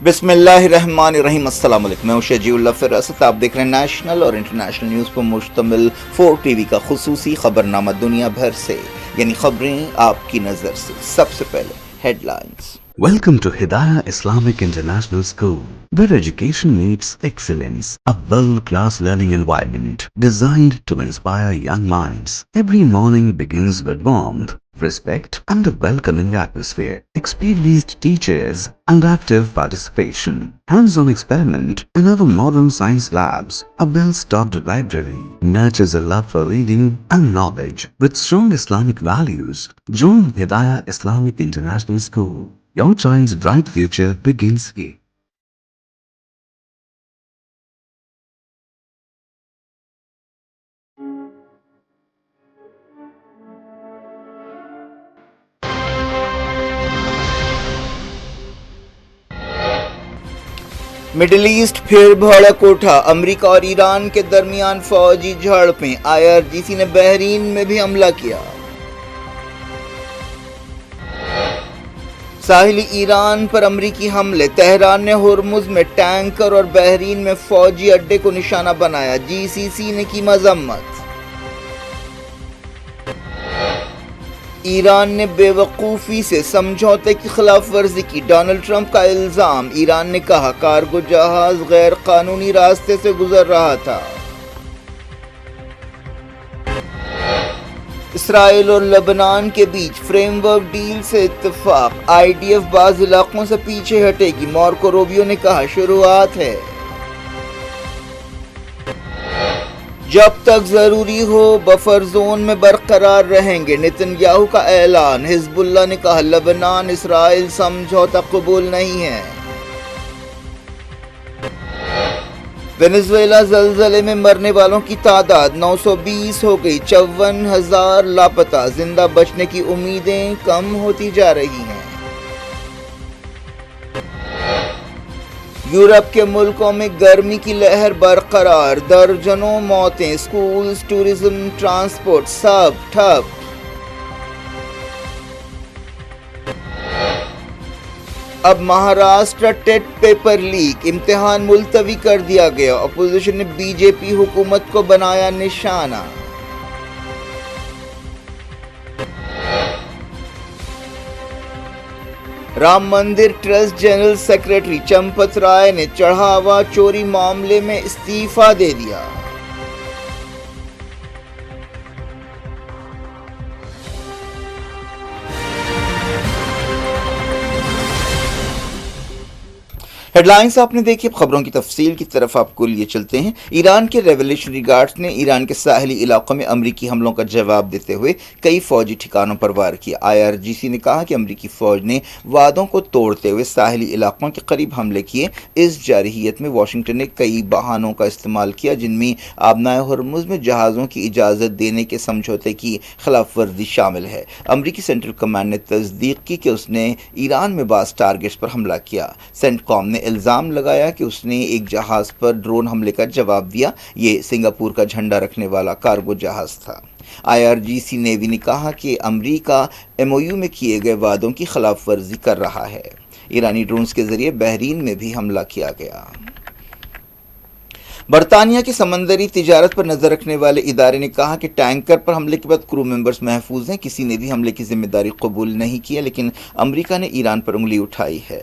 بسم اللہ الرحمن الرحیم۔ السلام علیکم، میں شجیع اللہ فراست، آپ دیکھ رہے ہیں نیشنل اور انٹرنیشنل نیوز پر مشتمل 4 ٹی وی کا خصوصی خبرنامہ دنیا بھر سے، یعنی خبریں آپ کی نظر سے۔ سب سے پہلے headlines. Welcome to Hidayah Islamic International School, where education meets excellence, a world-class learning environment designed to inspire young minds. Every morning begins with warmth, respect, and a welcoming atmosphere. Experienced teachers and active participation. Hands-on experiment in our modern science labs. A well-stocked library nurtures a love for reading and knowledge. With strong Islamic values, join Hidayah Islamic International School. Your child's bright future begins here. Middle East پھر بھڑک اٹھا، امریکہ اور ایران کے درمیان فوجی جھڑپیں، IRGC نے بحرین میں بھی حملہ کیا۔ ساحلی ایران پر امریکی حملے، تہران نے ہرمز میں ٹینکر اور بحرین میں فوجی اڈے کو نشانہ بنایا، GCC نے کی مذمت۔ ایران نے بے وقوفی سے سمجھوتے کی خلاف ورزی کی، ڈونلڈ ٹرمپ کا الزام، ایران نے کہا کارگو جہاز غیر قانونی راستے سے گزر رہا تھا۔ اسرائیل اور لبنان کے بیچ فریم ورک ڈیل سے اتفاق، IDF بعض علاقوں سے پیچھے ہٹے گی، مارکو روبیو نے کہا شروعات ہے۔ جب تک ضروری ہو بفر زون میں برقرار رہیں گے، نتن یاہو کا اعلان، حزب اللہ نے کہا لبنان اسرائیل سمجھوتا قبول نہیں ہے۔ وینزویلا زلزلے میں مرنے والوں کی تعداد 920 ہو گئی، 54,000 لاپتہ، زندہ بچنے کی امیدیں کم ہوتی جا رہی ہیں۔ یورپ کے ملکوں میں گرمی کی لہر برقرار، درجنوں موتیں، سکولز، ٹورزم، ٹرانسپورٹ سب ٹھپ۔ اب مہاراشٹر ٹیٹ پیپر لیک، امتحان ملتوی کر دیا گیا، اپوزیشن نے BJP حکومت کو بنایا نشانہ۔ رام مندر ٹرسٹ جنرل سیکرٹری چمپت رائے نے چڑھاوا چوری معاملے میں استعفیٰ دے دیا۔ ہیڈ لائنز آپ نے دیکھی، اب خبروں کی تفصیل کی طرف آپ کو لیے چلتے ہیں۔ ایران کے ریولیوشنری گارڈز نے ایران کے ساحلی علاقوں میں امریکی حملوں کا جواب دیتے ہوئے کئی فوجی ٹھکانوں پر وار کیا۔ IRGC نے کہا کہ امریکی فوج نے وعدوں کو توڑتے ہوئے ساحلی علاقوں کے قریب حملے کیے۔ اس جارحیت میں واشنگٹن نے کئی بہانوں کا استعمال کیا، جن میں آبنائے ہرمز میں جہازوں کی اجازت دینے کے سمجھوتے کی خلاف ورزی شامل ہے۔ امریکی سینٹرل کمانڈ نے تصدیق کی کہ اس نے ایران میں بعض ٹارگٹس پر حملہ کیا۔ سینٹ کام نے الزام لگایا کہ اس نے ایک جہاز پر ڈرون حملے کا جواب دیا، یہ سنگاپور کا جھنڈا رکھنے والا کارگو جہاز تھا۔ IRGC نیوی نے کہا کہ امریکہ MOU میں کیے گئے وعدوں کی خلاف ورزی کر رہا ہے۔ ایرانی ڈرونز کے ذریعے بحرین میں بھی حملہ کیا گیا۔ برطانیہ کی سمندری تجارت پر نظر رکھنے والے ادارے نے کہا کہ ٹینکر پر حملے کے بعد کرو ممبرز محفوظ ہیں، کسی نے بھی حملے کی ذمہ داری قبول نہیں کیا، لیکن امریکہ نے ایران پر انگلی اٹھائی ہے۔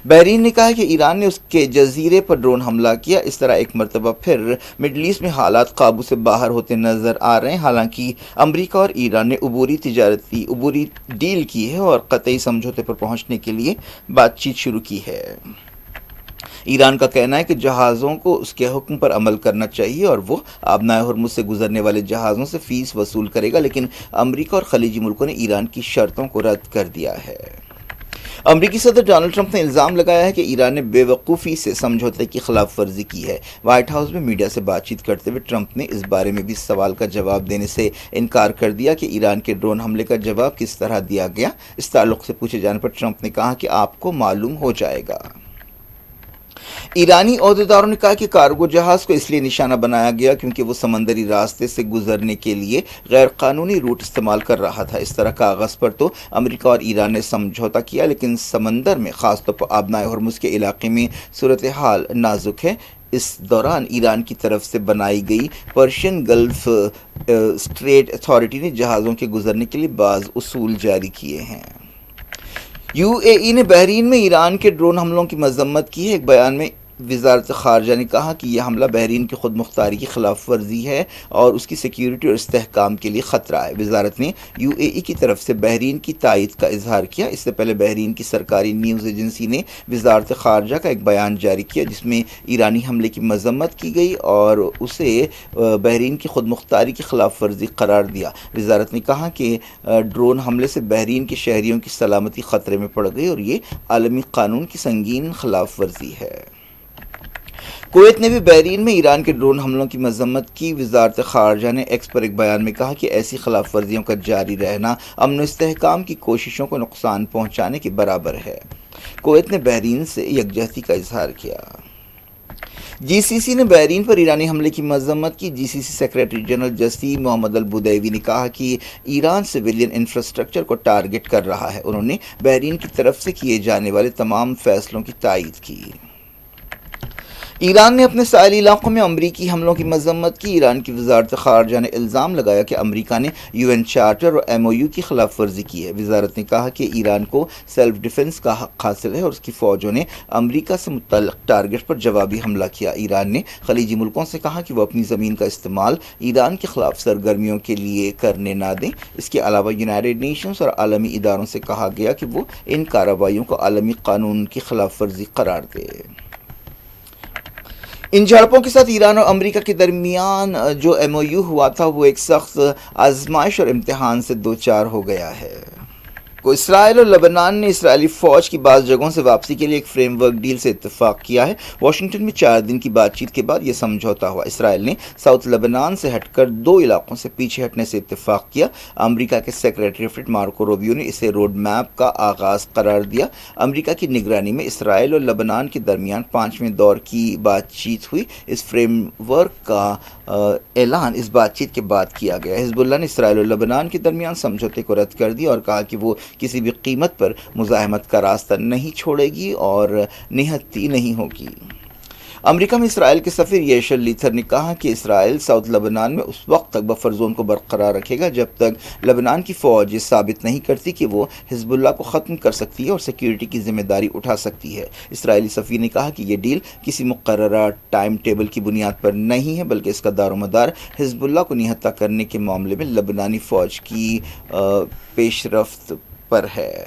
بحرین نے کہا کہ ایران نے اس کے جزیرے پر ڈرون حملہ کیا۔ اس طرح ایک مرتبہ پھر مڈل ایسٹ میں حالات قابو سے باہر ہوتے نظر آ رہے ہیں۔ حالانکہ امریکہ اور ایران نے عبوری ڈیل کی ہے اور قطعی سمجھوتے پر پہنچنے کے لیے بات چیت شروع کی ہے۔ ایران کا کہنا ہے کہ جہازوں کو اس کے حکم پر عمل کرنا چاہیے اور وہ آبنائے ہرمز سے گزرنے والے جہازوں سے فیس وصول کرے گا، لیکن امریکہ اور خلیجی ملکوں نے ایران کی شرطوں کو رد کر دیا ہے۔ امریکی صدر ڈونلڈ ٹرمپ نے الزام لگایا ہے کہ ایران نے بے وقوفی سے سمجھوتے کی خلاف ورزی کی ہے۔ وائٹ ہاؤس میں میڈیا سے بات چیت کرتے ہوئے ٹرمپ نے اس بارے میں بھی سوال کا جواب دینے سے انکار کر دیا کہ ایران کے ڈرون حملے کا جواب کس طرح دیا گیا۔ اس تعلق سے پوچھے جانے پر ٹرمپ نے کہا کہ آپ کو معلوم ہو جائے گا۔ ایرانی عہدیداروں نے کہا کہ کارگو جہاز کو اس لیے نشانہ بنایا گیا کیونکہ وہ سمندری راستے سے گزرنے کے لیے غیر قانونی روٹ استعمال کر رہا تھا۔ اس طرح کاغذ پر تو امریکہ اور ایران نے سمجھوتا کیا، لیکن سمندر میں خاص طور پر آبنائے ہرمز کے علاقے میں صورتحال نازک ہے۔ اس دوران ایران کی طرف سے بنائی گئی پرشین گلف اسٹریٹ اتھارٹی نے جہازوں کے گزرنے کے لیے بعض اصول جاری کیے ہیں۔ یو اے ای نے بحرین میں ایران کے ڈرون حملوں کی مذمت کی ہے۔ ایک بیان میں وزارت خارجہ نے کہا کہ یہ حملہ بحرین کی خود مختاری کی خلاف ورزی ہے اور اس کی سیکیورٹی اور استحکام کے لیے خطرہ ہے۔ وزارت نے یو اے ای کی طرف سے بحرین کی تائید کا اظہار کیا۔ اس سے پہلے بحرین کی سرکاری نیوز ایجنسی نے وزارت خارجہ کا ایک بیان جاری کیا جس میں ایرانی حملے کی مذمت کی گئی اور اسے بحرین کی خود مختاری کی خلاف ورزی قرار دیا۔ وزارت نے کہا کہ ڈرون حملے سے بحرین کے شہریوں کی سلامتی خطرے میں پڑ گئی اور یہ عالمی قانون کی سنگین خلاف ورزی ہے۔ کویت نے بھی بحرین میں ایران کے ڈرون حملوں کی مذمت کی۔ وزارت خارجہ نے ایکس پر ایک بیان میں کہا کہ ایسی خلاف ورزیوں کا جاری رہنا امن و استحکام کی کوششوں کو نقصان پہنچانے کے برابر ہے۔ کویت نے بحرین سے یکجہتی کا اظہار کیا۔ جی سی سی نے بحرین پر ایرانی حملے کی مذمت کی۔ جی سی سی سیکریٹری جنرل جسیم محمد البدیوی نے کہا کہ ایران سویلین انفراسٹرکچر کو ٹارگٹ کر رہا ہے۔ انہوں نے بحرین کی طرف سے کیے جانے والے تمام فیصلوں کی تائید کی۔ ایران نے اپنے ساحلی علاقوں میں امریکی حملوں کی مذمت کی۔ ایران کی وزارت خارجہ نے الزام لگایا کہ امریکہ نے یو این چارٹر اور ایم او یو کی خلاف ورزی کی ہے۔ وزارت نے کہا کہ ایران کو سیلف ڈیفنس کا حق حاصل ہے اور اس کی فوجوں نے امریکہ سے متعلق ٹارگٹ پر جوابی حملہ کیا۔ ایران نے خلیجی ملکوں سے کہا کہ وہ اپنی زمین کا استعمال ایران کے خلاف سرگرمیوں کے لیے کرنے نہ دیں۔ اس کے علاوہ یونائیٹڈ نیشنز اور عالمی اداروں سے کہا گیا کہ وہ ان کارروائیوں کو عالمی قانون کی خلاف ورزی قرار دے۔ ان جھڑپوں کے ساتھ ایران اور امریکہ کے درمیان جو ایم او یو ہوا تھا وہ ایک سخت آزمائش اور امتحان سے دوچار ہو گیا ہے۔ اسرائیل اور لبنان نے اسرائیلی فوج کی بعض جگہوں سے واپسی کے لیے ایک فریم ورک ڈیل سے اتفاق کیا ہے۔ واشنگٹن میں 4 دن کی بات چیت کے بعد یہ سمجھوتا ہوا۔ اسرائیل نے ساؤتھ لبنان سے ہٹ کر 2 علاقوں سے پیچھے ہٹنے سے اتفاق کیا۔ امریکہ کے secretary of state Marco Rubio نے اسے روڈ میپ کا آغاز قرار دیا۔ امریکہ کی نگرانی میں اسرائیل اور لبنان کے درمیان 5ویں دور کی بات چیت ہوئی۔ اس فریم ورک کا اعلان اس بات چیت کے بعد کیا گیا۔ حزب اللہ نے اسرائیل اور لبنان کے درمیان سمجھوتے کو رد کر دیا اور کہا کہ وہ کسی بھی قیمت پر مزاحمت کا راستہ نہیں چھوڑے گی اور نہتی نہیں ہوگی۔ امریکہ میں اسرائیل کے سفیر یشل لیتھر نے کہا کہ اسرائیل ساؤتھ لبنان میں اس وقت تک بفر زون کو برقرار رکھے گا جب تک لبنان کی فوج یہ ثابت نہیں کرتی کہ وہ حزب اللہ کو ختم کر سکتی ہے اور سیکیورٹی کی ذمہ داری اٹھا سکتی ہے۔ اسرائیلی سفیر نے کہا کہ یہ ڈیل کسی مقررہ ٹائم ٹیبل کی بنیاد پر نہیں ہے بلکہ اس کا دار و مدار حزب اللہ کو نہتہ کرنے کے معاملے میں لبنانی فوج کی پیش رفت پر ہے۔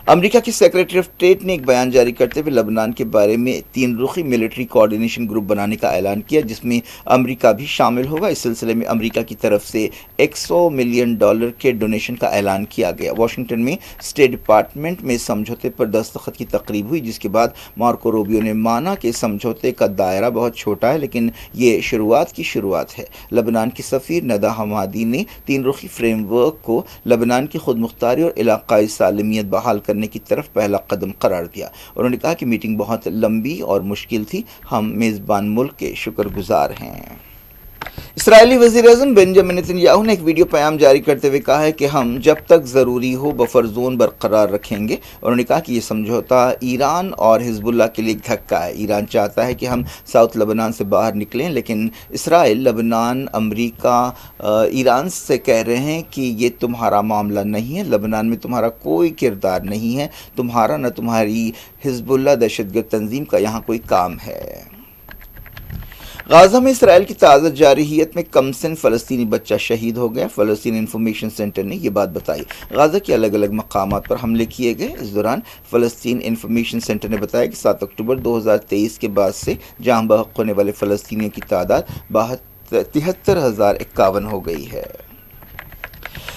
امریکہ کی سیکریٹری آف اسٹیٹ نے ایک بیان جاری کرتے ہوئے لبنان کے بارے میں 3 رخی ملٹری کوآرڈینیشن گروپ بنانے کا اعلان کیا جس میں امریکہ بھی شامل ہوگا۔ اس سلسلے میں امریکہ کی طرف سے $100 ملین کے ڈونیشن کا اعلان کیا گیا۔ واشنگٹن میں اسٹیٹ ڈپارٹمنٹ میں سمجھوتے پر دستخط کی تقریب ہوئی جس کے بعد مارکو روبیو نے مانا کہ سمجھوتے کا دائرہ بہت چھوٹا ہے لیکن یہ شروعات کی شروعات ہے۔ لبنان کی سفیر ندہ حمادی نے 3 رخی فریم ورک کو لبنان کی خود مختاری اور علاقائی سالمیت بحال کرنے کی طرف پہلا قدم قرار دیا۔ انہوں نے کہا کہ میٹنگ بہت لمبی اور مشکل تھی، ہم میزبان ملک کے شکر گزار ہیں۔ اسرائیلی وزیر اعظم بنجامن نیتن یاہو نے ایک ویڈیو پیام جاری کرتے ہوئے کہا ہے کہ ہم جب تک ضروری ہو بفر زون برقرار رکھیں گے۔ انہوں نے کہا کہ یہ سمجھوتا ایران اور حزب اللہ کے لیے ایک دھکا ہے۔ ایران چاہتا ہے کہ ہم ساؤتھ لبنان سے باہر نکلیں لیکن اسرائیل، لبنان، امریکہ ایران سے کہہ رہے ہیں کہ یہ تمہارا معاملہ نہیں ہے، لبنان میں تمہارا کوئی کردار نہیں ہے، تمہارا نہ تمہاری حزب اللہ دہشت گرد تنظیم کا یہاں کوئی کام ہے۔ غازہ میں اسرائیل کی تازہ جارحیت میں کم سن فلسطینی بچہ شہید ہو گیا۔ فلسطین انفارمیشن سینٹر نے یہ بات بتائی۔ غازہ کے الگ الگ مقامات پر حملے کیے گئے۔ اس دوران فلسطین انفارمیشن سینٹر نے بتایا کہ 7 اکتوبر 2023 کے بعد سے جاں بحق ہونے والے فلسطینیوں کی تعداد 73,051 ہو گئی ہے۔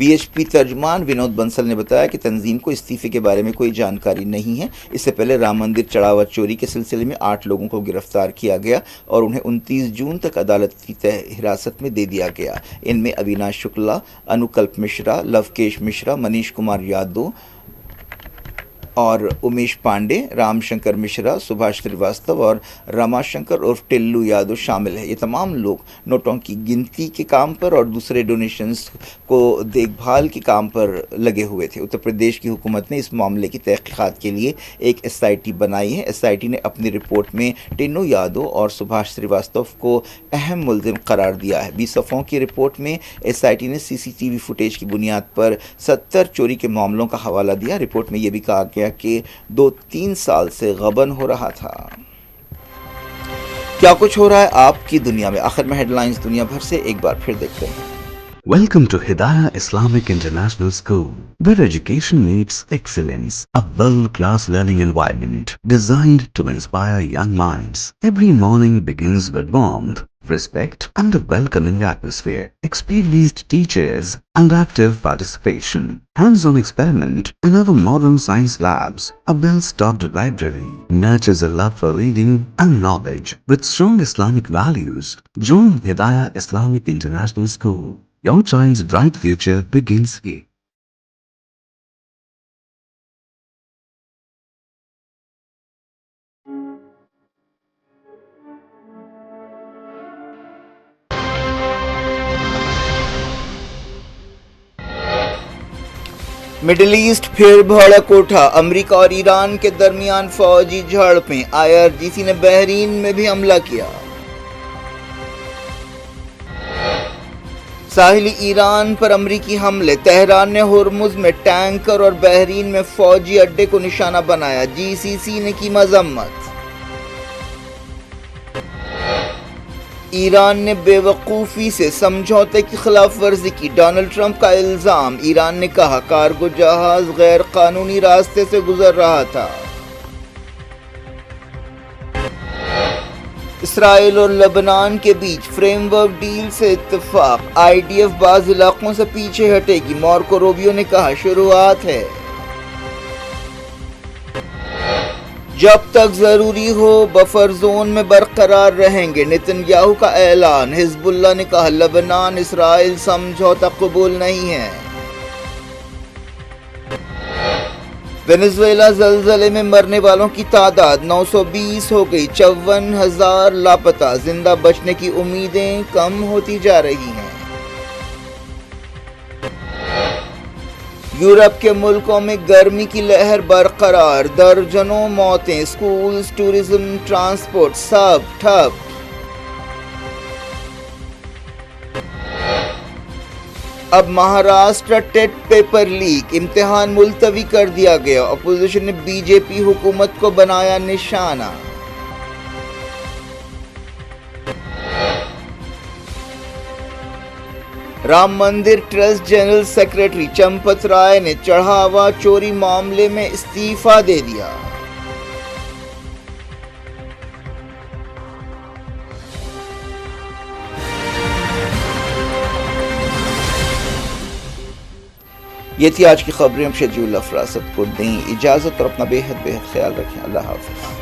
VHP ترجمان ونود بنسل نے بتایا کہ تنظیم کو استعفے کے بارے میں کوئی جانکاری نہیں ہے۔ اس سے پہلے رام مندر چڑھاوا چوری کے سلسلے میں 8 لوگوں کو گرفتار کیا گیا اور انہیں 29 جون تک عدالت کی حراست میں دے دیا گیا۔ ان میں اویناش شکلا، انوکلپ مشرا، لوکیش مشرا، منیش کمار یادو اور امیش پانڈے، رام شنکر مشرا، سبھاش سریواستو اور رما شنکر عرف ٹلو یادو شامل ہیں۔ یہ تمام لوگ نوٹوں کی گنتی کے کام پر اور دوسرے ڈونیشنز کو دیکھ بھال کے کام پر لگے ہوئے تھے۔ اتر پردیش کی حکومت نے اس معاملے کی تحقیقات کے لیے ایک SIT بنائی ہے۔ SIT نے اپنی رپورٹ میں ٹنو یادو اور سبھاش سریواستو کو اہم ملزم قرار دیا ہے۔ 20 صفحوں کی رپورٹ میں SIT نے CCTV فوٹیج کی بنیاد پر 70 چوری کے معاملوں کا حوالہ دیا۔ رپورٹ میں یہ بھی کہا گیا کہ 2-3 سال سے غبن ہو رہا تھا۔ کیا کچھ ہو رہا ہے آپ کی دنیا میں؟ آخر میں ہیڈ لائنز دنیا بھر سے ایک بار پھر دیکھتے ہیں۔ Welcome to Hidayah Islamic International School, where education meets excellence. A world-class learning environment designed to inspire young minds. Every morning begins with warmth, respect, and a welcoming atmosphere. Experienced teachers and active participation. Hands-on experiment in our modern science labs. A well-stocked library nurtures a love for reading and knowledge. With strong Islamic values, join Hidayah Islamic International School. Your child's bright future begins here. Middle East پھر بھڑک اٹھا، امریکہ اور ایران کے درمیان فوجی جھڑپیں، IRGC نے بحرین میں بھی حملہ کیا۔ ساحلی ایران پر امریکی حملے، تہران نے ہرمز میں ٹینکر اور بحرین میں فوجی اڈے کو نشانہ بنایا، GCC نے کی مذمت۔ ایران نے بے وقوفی سے سمجھوتے کی خلاف ورزی کی، ڈونلڈ ٹرمپ کا الزام، ایران نے کہا کارگو جہاز غیر قانونی راستے سے گزر رہا تھا۔ اسرائیل اور لبنان کے بیچ فریم ورک ڈیل سے اتفاق، IDF بعض علاقوں سے پیچھے ہٹے گی، مارکو روبیو نے کہا شروعات ہے۔ جب تک ضروری ہو بفر زون میں برقرار رہیں گے، نتن یاہو کا اعلان، حزب اللہ نے کہا لبنان اسرائیل سمجھوتا قبول نہیں ہے۔ وینزویلا زلزلے میں مرنے والوں کی تعداد 920 ہو گئی، 54,000 لاپتہ، زندہ بچنے کی امیدیں کم ہوتی جا رہی ہیں۔ یورپ کے ملکوں میں گرمی کی لہر برقرار، درجنوں موتیں، اسکولز، ٹورزم، ٹرانسپورٹ سب ٹھپ۔ اب مہاراشٹر ٹیٹ پیپر لیک، امتحان ملتوی کر دیا گیا، اپوزیشن نے BJP حکومت کو بنایا نشانہ۔ رام مندر ٹرسٹ جنرل سیکرٹری چمپت رائے نے چڑھاوا چوری معاملے میں استعفیٰ دے دیا۔ یہ تھی آج کی خبریں، ہم شجیع اللہ فراست کو دیں اجازت اور اپنا بے حد خیال رکھیں۔ اللہ حافظ۔